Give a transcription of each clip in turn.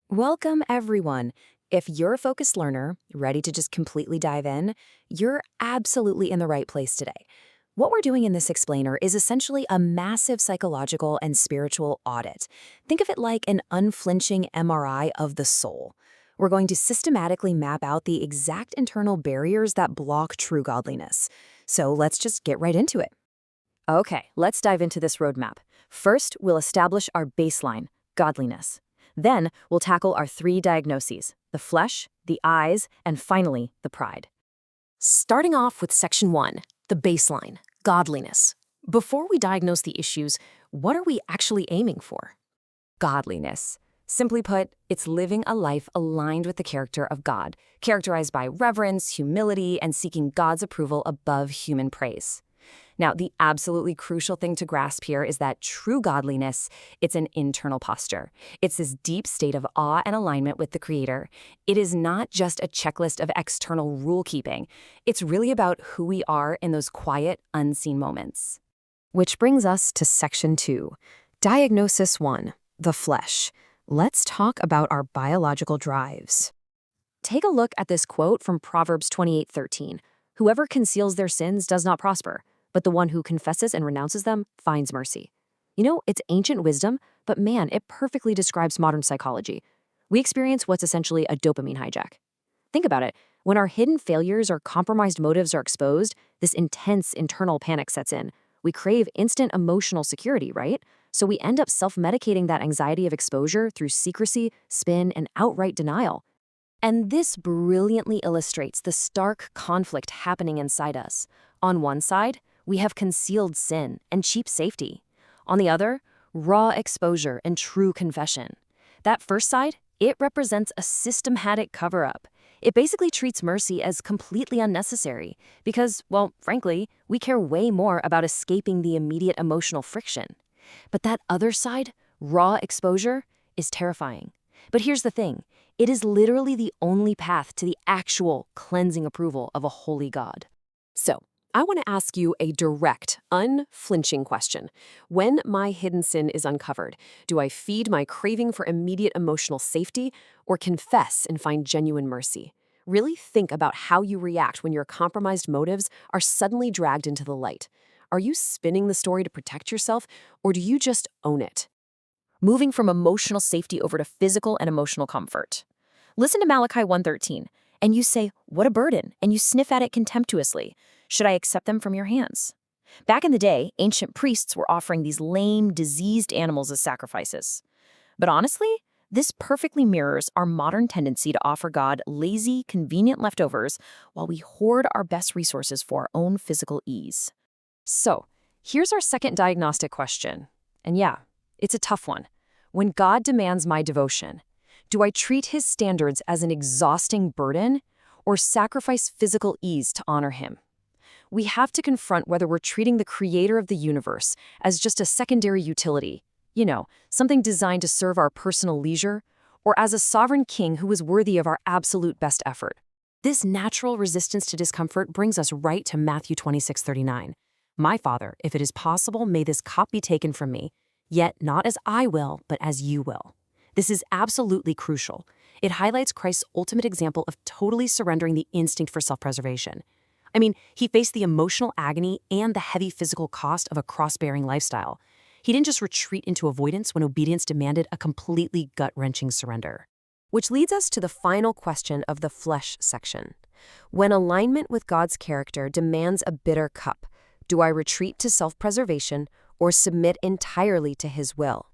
Welcome, everyone. If you're a focused learner, ready to just completely dive in, you're absolutely in the right place today. What we're doing in this explainer is essentially a massive psychological and spiritual audit. Think of it like an unflinching MRI of the soul. We're going to systematically map out the exact internal barriers that block true godliness. So let's just get right into it. Okay, let's dive into this roadmap. First, we'll establish our baseline, godliness. Then, we'll tackle our three diagnoses, the flesh, the eyes, and finally, the pride. Starting off with Section 1, the baseline, godliness. Before we diagnose the issues, what are we actually aiming for? Godliness. Simply put, it's living a life aligned with the character of God, characterized by reverence, humility, and seeking God's approval above human praise. Now, the absolutely crucial thing to grasp here is that true godliness, it's an internal posture. It's this deep state of awe and alignment with the Creator. It is not just a checklist of external rule-keeping. It's really about who we are in those quiet, unseen moments. Which brings us to Section 2, Diagnosis 1, the flesh. Let's talk about our biological drives. Take a look at this quote from Proverbs 28:13. Whoever conceals their sins does not prosper, but the one who confesses and renounces them finds mercy. You know, it's ancient wisdom, but man, it perfectly describes modern psychology. We experience what's essentially a dopamine hijack. Think about it. When our hidden failures or compromised motives are exposed, this intense internal panic sets in. We crave instant emotional security, right? So we end up self-medicating that anxiety of exposure through secrecy, spin, and outright denial. And this brilliantly illustrates the stark conflict happening inside us. On one side, we have concealed sin and cheap safety. On the other, raw exposure and true confession. That first side, it represents a systematic cover-up. It basically treats mercy as completely unnecessary because, well, frankly, we care way more about escaping the immediate emotional friction. But that other side, raw exposure, is terrifying. But here's the thing. It is literally the only path to the actual cleansing approval of a holy God. So, I want to ask you a direct, unflinching question. When my hidden sin is uncovered, do I feed my craving for immediate emotional safety or confess and find genuine mercy? Really think about how you react when your compromised motives are suddenly dragged into the light. Are you spinning the story to protect yourself, or do you just own it? Moving from emotional safety over to physical and emotional comfort. Listen to Malachi 1:13, and you say, "What a burden," and you sniff at it contemptuously. Should I accept them from your hands? Back in the day, ancient priests were offering these lame, diseased animals as sacrifices. But honestly, this perfectly mirrors our modern tendency to offer God lazy, convenient leftovers while we hoard our best resources for our own physical ease. So, here's our second diagnostic question. And yeah, it's a tough one. When God demands my devotion, do I treat his standards as an exhausting burden or sacrifice physical ease to honor him? We have to confront whether we're treating the creator of the universe as just a secondary utility, something designed to serve our personal leisure, or as a sovereign king who is worthy of our absolute best effort. This natural resistance to discomfort brings us right to Matthew 26:39. My Father, if it is possible, may this cup be taken from me, yet not as I will, but as you will. This is absolutely crucial. It highlights Christ's ultimate example of totally surrendering the instinct for self-preservation. I mean, he faced the emotional agony and the heavy physical cost of a cross-bearing lifestyle. He didn't just retreat into avoidance when obedience demanded a completely gut-wrenching surrender. Which leads us to the final question of the flesh section. When alignment with God's character demands a bitter cup, do I retreat to self-preservation or submit entirely to his will?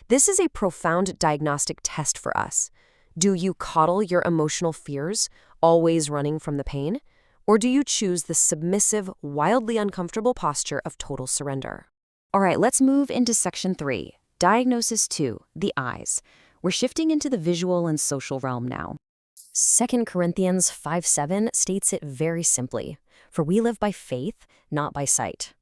This is a profound diagnostic test for us. Do you coddle your emotional fears, always running from the pain? Or do you choose the submissive, wildly uncomfortable posture of total surrender? All right, let's move into Section 3, Diagnosis 2, the eyes. We're shifting into the visual and social realm now. 2 Corinthians 5:7 states it very simply, "For we live by faith, not by sight."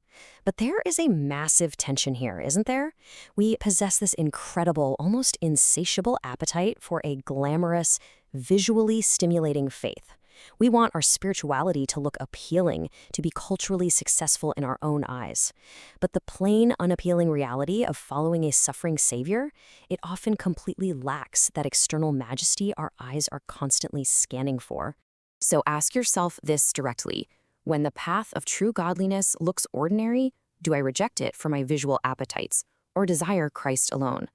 But there is a massive tension here, isn't there? We possess this incredible, almost insatiable appetite for a glamorous, visually stimulating faith. We want our spirituality to look appealing, to be culturally successful in our own eyes. But the plain, unappealing reality of following a suffering Savior, it often completely lacks that external majesty our eyes are constantly scanning for. So ask yourself this directly. When the path of true godliness looks ordinary, do I reject it for my visual appetites or desire Christ alone?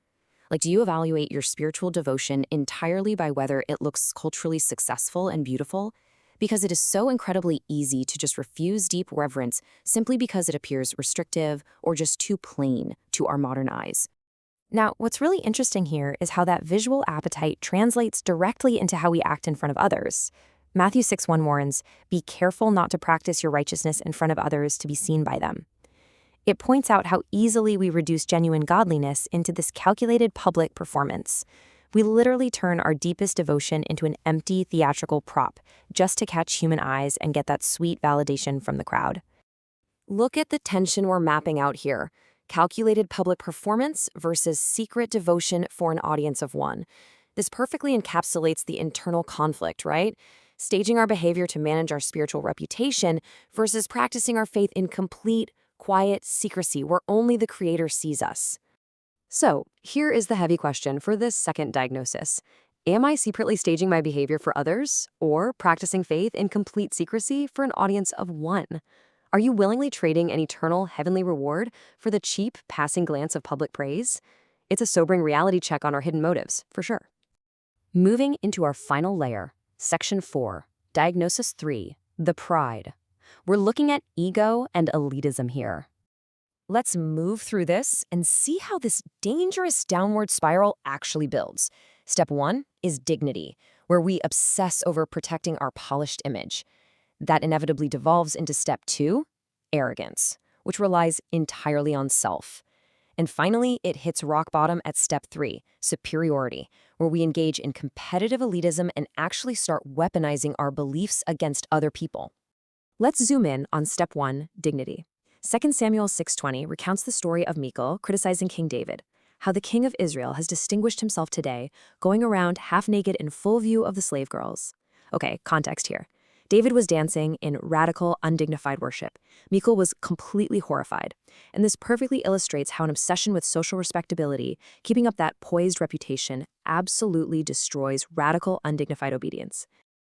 Like, do you evaluate your spiritual devotion entirely by whether it looks culturally successful and beautiful? Because it is so incredibly easy to just refuse deep reverence simply because it appears restrictive or just too plain to our modern eyes. Now, what's really interesting here is how that visual appetite translates directly into how we act in front of others. Matthew 6:1 warns, "Be careful not to practice your righteousness in front of others to be seen by them." It points out how easily we reduce genuine godliness into this calculated public performance. We literally turn our deepest devotion into an empty theatrical prop just to catch human eyes and get that sweet validation from the crowd. Look at the tension we're mapping out here. Calculated public performance versus secret devotion for an audience of one. This perfectly encapsulates the internal conflict, right? Staging our behavior to manage our spiritual reputation versus practicing our faith in complete, quiet secrecy where only the Creator sees us. So, here is the heavy question for this second diagnosis. Am I secretly staging my behavior for others or practicing faith in complete secrecy for an audience of one? Are you willingly trading an eternal heavenly reward for the cheap passing glance of public praise? It's a sobering reality check on our hidden motives, for sure. Moving into our final layer, Section 4, Diagnosis 3, the pride. We're looking at ego and elitism here. Let's move through this and see how this dangerous downward spiral actually builds. Step 1 is dignity, where we obsess over protecting our polished image. That inevitably devolves into Step 2, arrogance, which relies entirely on self. And finally, it hits rock bottom at Step 3, superiority, where we engage in competitive elitism and actually start weaponizing our beliefs against other people. Let's zoom in on Step 1, dignity. 2 Samuel 6:20 recounts the story of Michal criticizing King David, how the king of Israel has distinguished himself today, going around half-naked in full view of the slave girls. Okay, context here. David was dancing in radical, undignified worship. Michal was completely horrified. And this perfectly illustrates how an obsession with social respectability, keeping up that poised reputation, absolutely destroys radical, undignified obedience.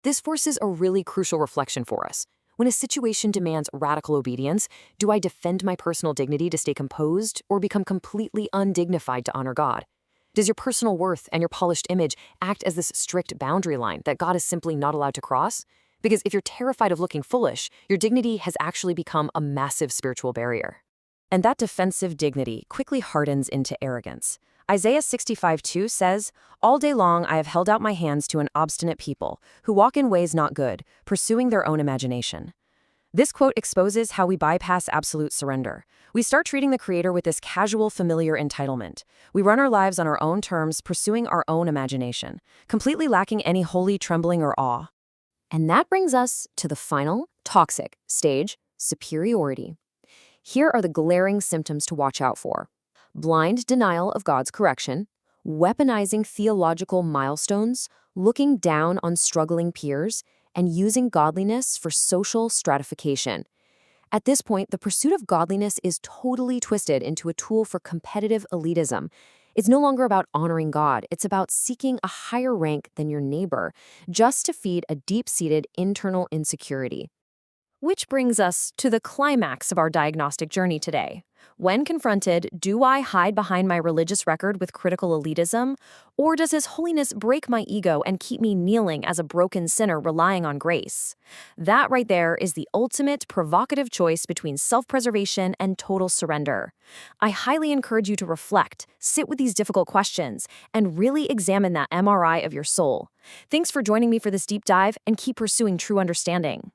This forces a really crucial reflection for us. When a situation demands radical obedience, do I defend my personal dignity to stay composed or become completely undignified to honor God? Does your personal worth and your polished image act as this strict boundary line that God is simply not allowed to cross? Because if you're terrified of looking foolish, your dignity has actually become a massive spiritual barrier. And that defensive dignity quickly hardens into arrogance. Isaiah 65:2 says, "All day long I have held out my hands to an obstinate people, who walk in ways not good, pursuing their own imagination." This quote exposes how we bypass absolute surrender. We start treating the Creator with this casual, familiar entitlement. We run our lives on our own terms, pursuing our own imagination, completely lacking any holy trembling or awe. And that brings us to the final, toxic stage, superiority. Here are the glaring symptoms to watch out for. Blind denial of God's correction, weaponizing theological milestones, looking down on struggling peers, and using godliness for social stratification. At this point, the pursuit of godliness is totally twisted into a tool for competitive elitism. It's no longer about honoring God. It's about seeking a higher rank than your neighbor, just to feed a deep-seated internal insecurity. Which brings us to the climax of our diagnostic journey today. When confronted, do I hide behind my religious record with critical elitism, or does His holiness break my ego and keep me kneeling as a broken sinner relying on grace? That right there is the ultimate provocative choice between self-preservation and total surrender. I highly encourage you to reflect, sit with these difficult questions, and really examine that MRI of your soul. Thanks for joining me for this deep dive, and keep pursuing true understanding.